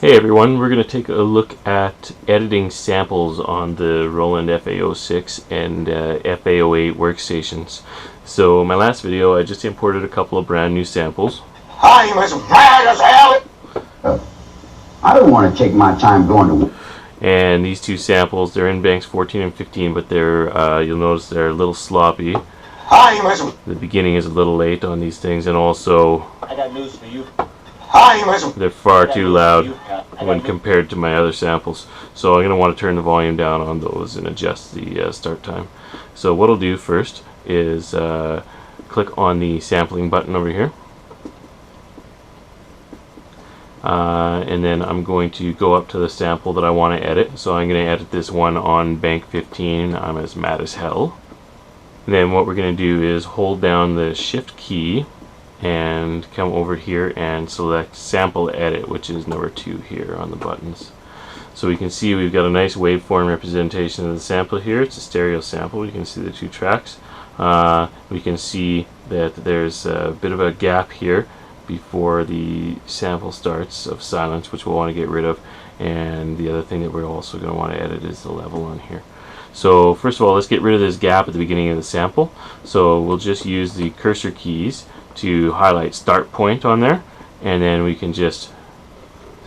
Hey everyone, we're going to take a look at editing samples on the Roland FA06 and FA08 workstations. So in my last video I just imported a couple of brand new samples. I'm as mad as hell! I don't want to take my time going to... And these two samples, they're in banks 14 and 15, but they're you'll notice they're a little sloppy. The beginning is a little late on these things, and also I got news for you. they're far too loud when compared to my other samples. So I'm going to want to turn the volume down on those and adjust the start time. So what I'll do first is click on the sampling button over here. And then I'm going to go up to the sample that I want to edit. So I'm going to edit this one on bank 15. I'm as mad as hell. And then what we're going to do is hold down the shift key and come over here and select sample edit, which is number 2 here on the buttons. So we can see we've got a nice waveform representation of the sample here. It's a stereo sample. We can see the 2 tracks. We can see that there's a bit of a gap here before the sample starts of silence, which we'll want to get rid of. And the other thing that we're also going to want to edit is the level on here. So first of all, let's get rid of this gap at the beginning of the sample. So we'll just use the cursor keys to highlight start point on there, and then we can just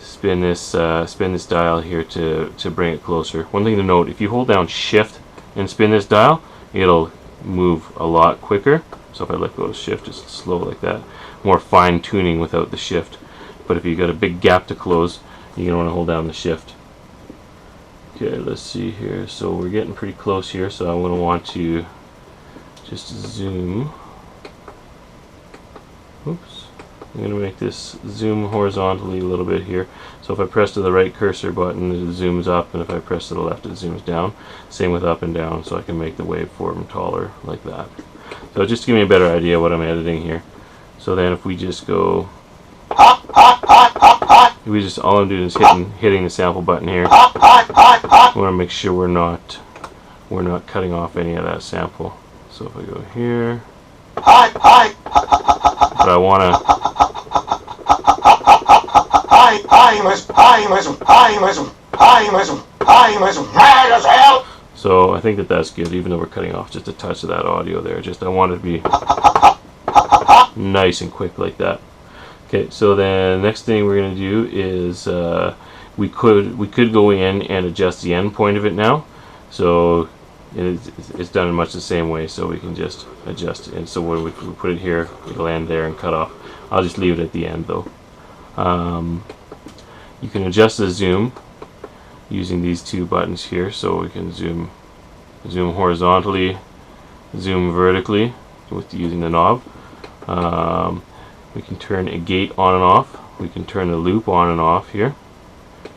spin this dial here to bring it closer. One thing to note, if you hold down shift and spin this dial, it'll move a lot quicker. So if I let go of shift, it's slow like that. More fine tuning without the shift. But if you've got a big gap to close, you're going to want to hold down the shift. Okay, let's see here. So we're getting pretty close here, so I'm going to want to just zoom. Oops. I'm going to make this zoom horizontally a little bit here. So if I press to the right cursor button, it zooms up, and if I press to the left, it zooms down. Same with up and down, so I can make the waveform taller like that. So just to give me a better idea what I'm editing here. So then if we just go... all I'm doing is hitting the sample button here. I want to make sure we're not cutting off any of that sample. So if I go here, but I want to. So I think that's good, even though we're cutting off just a touch of that audio there. Just I want it to be nice and quick like that. Okay, so then the next thing we're going to do is we could go in and adjust the end point of it now. So it's done in much the same way, so we can just adjust it. And so when we put it here, it'll end there and cut off. I'll just leave it at the end though. You can adjust the zoom using these 2 buttons here, so we can zoom horizontally, zoom vertically with using the knob. We can turn a gate on and off. We can turn the loop on and off here.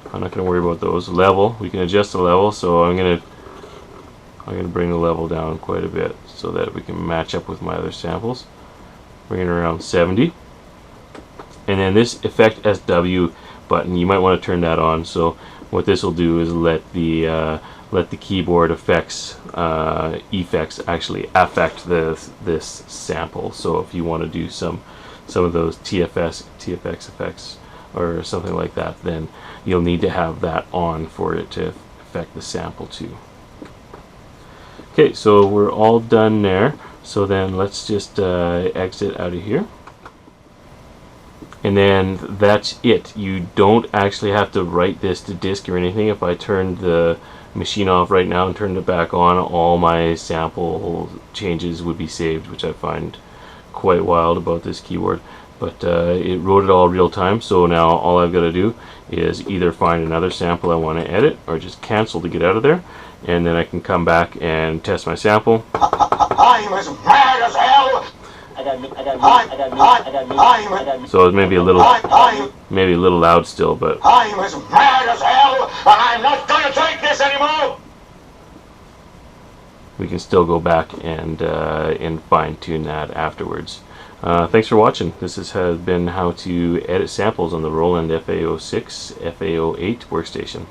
I'm not going to worry about those. Level, we can adjust the level, so I'm going to bring the level down quite a bit so that we can match up with my other samples. Bring it around 70. And then this Effect SW button, you might want to turn that on. So what this will do is let the keyboard effects actually affect this sample. So if you want to do some of those TFX effects or something like that, then you'll need to have that on for it to affect the sample too. Okay, so we're all done there. So then let's just exit out of here. And then that's it. You don't actually have to write this to disk or anything. If I turned the machine off right now and turned it back on, all my sample changes would be saved, which I find quite wild about this keyboard. But it wrote it all real time, so now all I've got to do is either find another sample I want to edit or just cancel to get out of there, and then I can come back and test my sample. I'm as mad as hell! So it's maybe a little loud still, but I'm as mad as hell, and I'm not gonna take this anymore! we can still go back and fine-tune that afterwards. Thanks for watching. This has been how to edit samples on the Roland FA06, FA08 workstation.